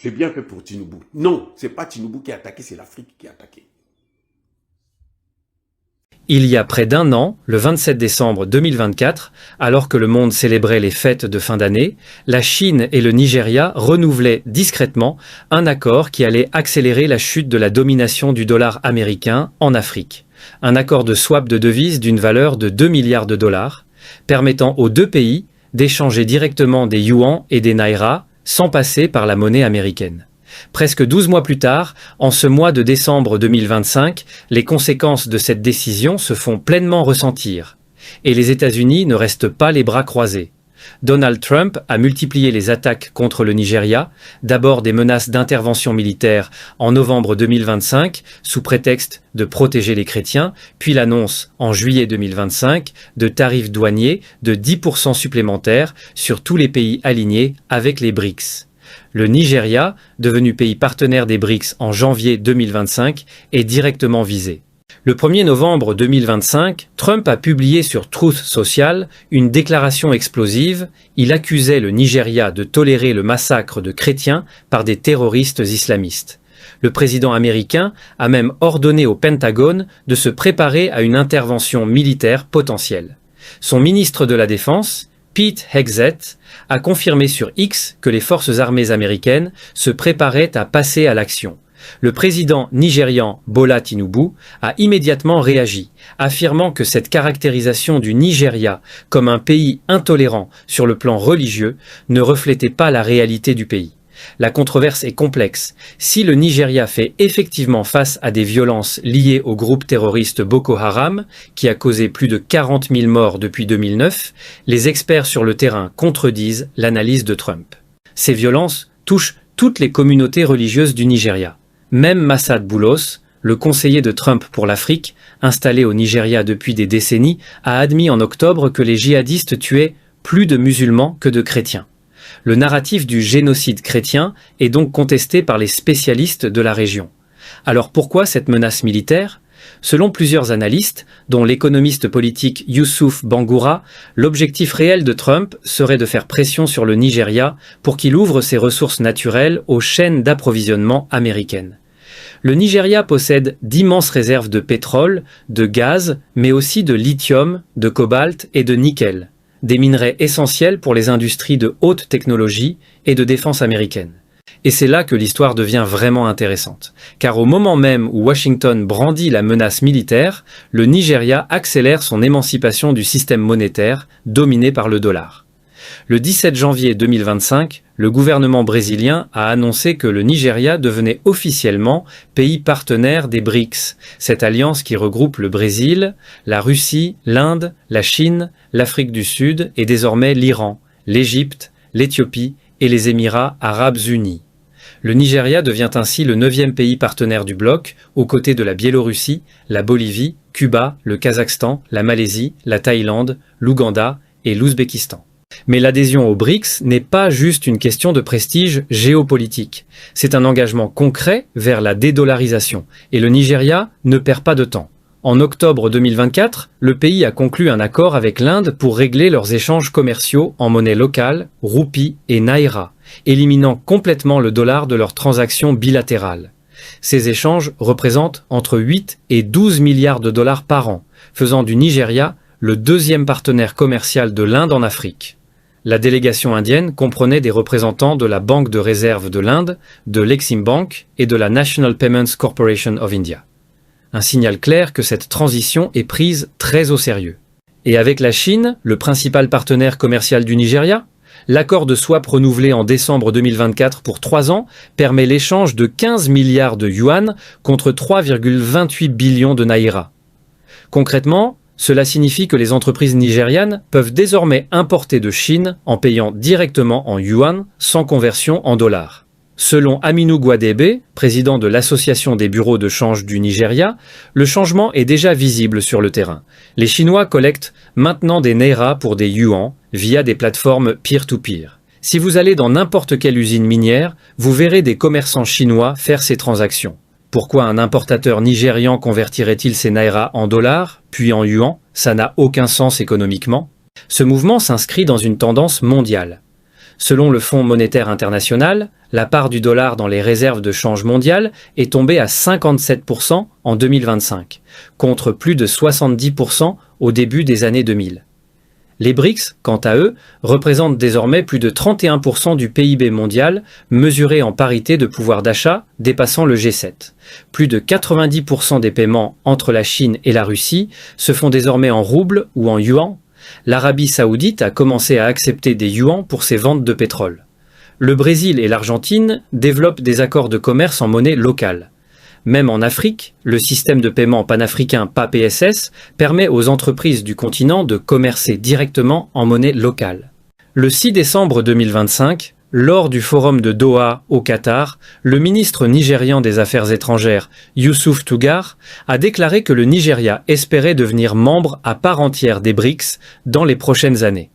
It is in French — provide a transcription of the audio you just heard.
C'est bien fait pour Tinubu. Non, c'est pas Tinubu qui a attaqué, c'est l'Afrique qui a attaqué. Il y a près d'un an, le 27 décembre 2024, alors que le monde célébrait les fêtes de fin d'année, la Chine et le Nigeria renouvelaient discrètement un accord qui allait accélérer la chute de la domination du dollar américain en Afrique. Un accord de swap de devises d'une valeur de 2 milliards de dollars, permettant aux deux pays d'échanger directement des yuans et des naira sans passer par la monnaie américaine. Presque 12 mois plus tard, en ce mois de décembre 2025, les conséquences de cette décision se font pleinement ressentir. Et les États-Unis ne restent pas les bras croisés. Donald Trump a multiplié les attaques contre le Nigeria, d'abord des menaces d'intervention militaire en novembre 2025, sous prétexte de protéger les chrétiens, puis l'annonce en juillet 2025 de tarifs douaniers de 10% supplémentaires sur tous les pays alignés avec les BRICS. Le Nigeria, devenu pays partenaire des BRICS en janvier 2025, est directement visé. Le 1er novembre 2025, Trump a publié sur Truth Social une déclaration explosive. Il accusait le Nigeria de tolérer le massacre de chrétiens par des terroristes islamistes. Le président américain a même ordonné au Pentagone de se préparer à une intervention militaire potentielle. Son ministre de la Défense, Pete Hegseth, a confirmé sur X que les forces armées américaines se préparaient à passer à l'action. Le président nigérian Bola Tinubu a immédiatement réagi, affirmant que cette caractérisation du Nigeria comme un pays intolérant sur le plan religieux ne reflétait pas la réalité du pays. La controverse est complexe. Si le Nigeria fait effectivement face à des violences liées au groupe terroriste Boko Haram, qui a causé plus de 40 000 morts depuis 2009, les experts sur le terrain contredisent l'analyse de Trump. Ces violences touchent toutes les communautés religieuses du Nigeria. Même Massad Boulos, le conseiller de Trump pour l'Afrique, installé au Nigeria depuis des décennies, a admis en octobre que les djihadistes tuaient plus de musulmans que de chrétiens. Le narratif du génocide chrétien est donc contesté par les spécialistes de la région. Alors pourquoi cette menace militaire ? Selon plusieurs analystes, dont l'économiste politique Youssouf Bangoura, l'objectif réel de Trump serait de faire pression sur le Nigeria pour qu'il ouvre ses ressources naturelles aux chaînes d'approvisionnement américaines. Le Nigeria possède d'immenses réserves de pétrole, de gaz, mais aussi de lithium, de cobalt et de nickel, des minerais essentiels pour les industries de haute technologie et de défense américaine. Et c'est là que l'histoire devient vraiment intéressante, car au moment même où Washington brandit la menace militaire, le Nigeria accélère son émancipation du système monétaire dominé par le dollar. Le 17 janvier 2025, le gouvernement brésilien a annoncé que le Nigeria devenait officiellement pays partenaire des BRICS, cette alliance qui regroupe le Brésil, la Russie, l'Inde, la Chine, l'Afrique du Sud et désormais l'Iran, l'Égypte, l'Éthiopie et les Émirats arabes unis. Le Nigeria devient ainsi le 9e pays partenaire du bloc, aux côtés de la Biélorussie, la Bolivie, Cuba, le Kazakhstan, la Malaisie, la Thaïlande, l'Ouganda et l'Ouzbékistan. Mais l'adhésion aux BRICS n'est pas juste une question de prestige géopolitique. C'est un engagement concret vers la dédollarisation, et le Nigeria ne perd pas de temps. En octobre 2024, le pays a conclu un accord avec l'Inde pour régler leurs échanges commerciaux en monnaie locale, roupie et naira, éliminant complètement le dollar de leurs transactions bilatérales. Ces échanges représentent entre 8 et 12 milliards de dollars par an, faisant du Nigeria le 2e partenaire commercial de l'Inde en Afrique. La délégation indienne comprenait des représentants de la Banque de réserve de l'Inde, de l'Exim Bank et de la National Payments Corporation of India. Un signal clair que cette transition est prise très au sérieux. Et avec la Chine, le principal partenaire commercial du Nigeria, l'accord de swap renouvelé en décembre 2024 pour 3 ans permet l'échange de 15 milliards de yuan contre 3,28 billions de naira. Concrètement, cela signifie que les entreprises nigérianes peuvent désormais importer de Chine en payant directement en yuan sans conversion en dollars. Selon Aminu Gwadebe, président de l'Association des bureaux de change du Nigeria, le changement est déjà visible sur le terrain. Les Chinois collectent maintenant des naira pour des yuans via des plateformes peer-to-peer. Si vous allez dans n'importe quelle usine minière, vous verrez des commerçants chinois faire ces transactions. Pourquoi un importateur nigérian convertirait-il ses naira en dollars, puis en yuan? Ça n'a aucun sens économiquement. Ce mouvement s'inscrit dans une tendance mondiale. Selon le Fonds monétaire international, la part du dollar dans les réserves de change mondiales est tombée à 57% en 2025, contre plus de 70% au début des années 2000. Les BRICS, quant à eux, représentent désormais plus de 31% du PIB mondial, mesuré en parité de pouvoir d'achat, dépassant le G7. Plus de 90% des paiements entre la Chine et la Russie se font désormais en roubles ou en yuan. L'Arabie saoudite a commencé à accepter des yuans pour ses ventes de pétrole. Le Brésil et l'Argentine développent des accords de commerce en monnaie locale. Même en Afrique, le système de paiement panafricain PAPSS permet aux entreprises du continent de commercer directement en monnaie locale. Le 6 décembre 2025, lors du forum de Doha au Qatar, le ministre nigérian des Affaires étrangères, Youssouf Tougar, a déclaré que le Nigeria espérait devenir membre à part entière des BRICS dans les prochaines années.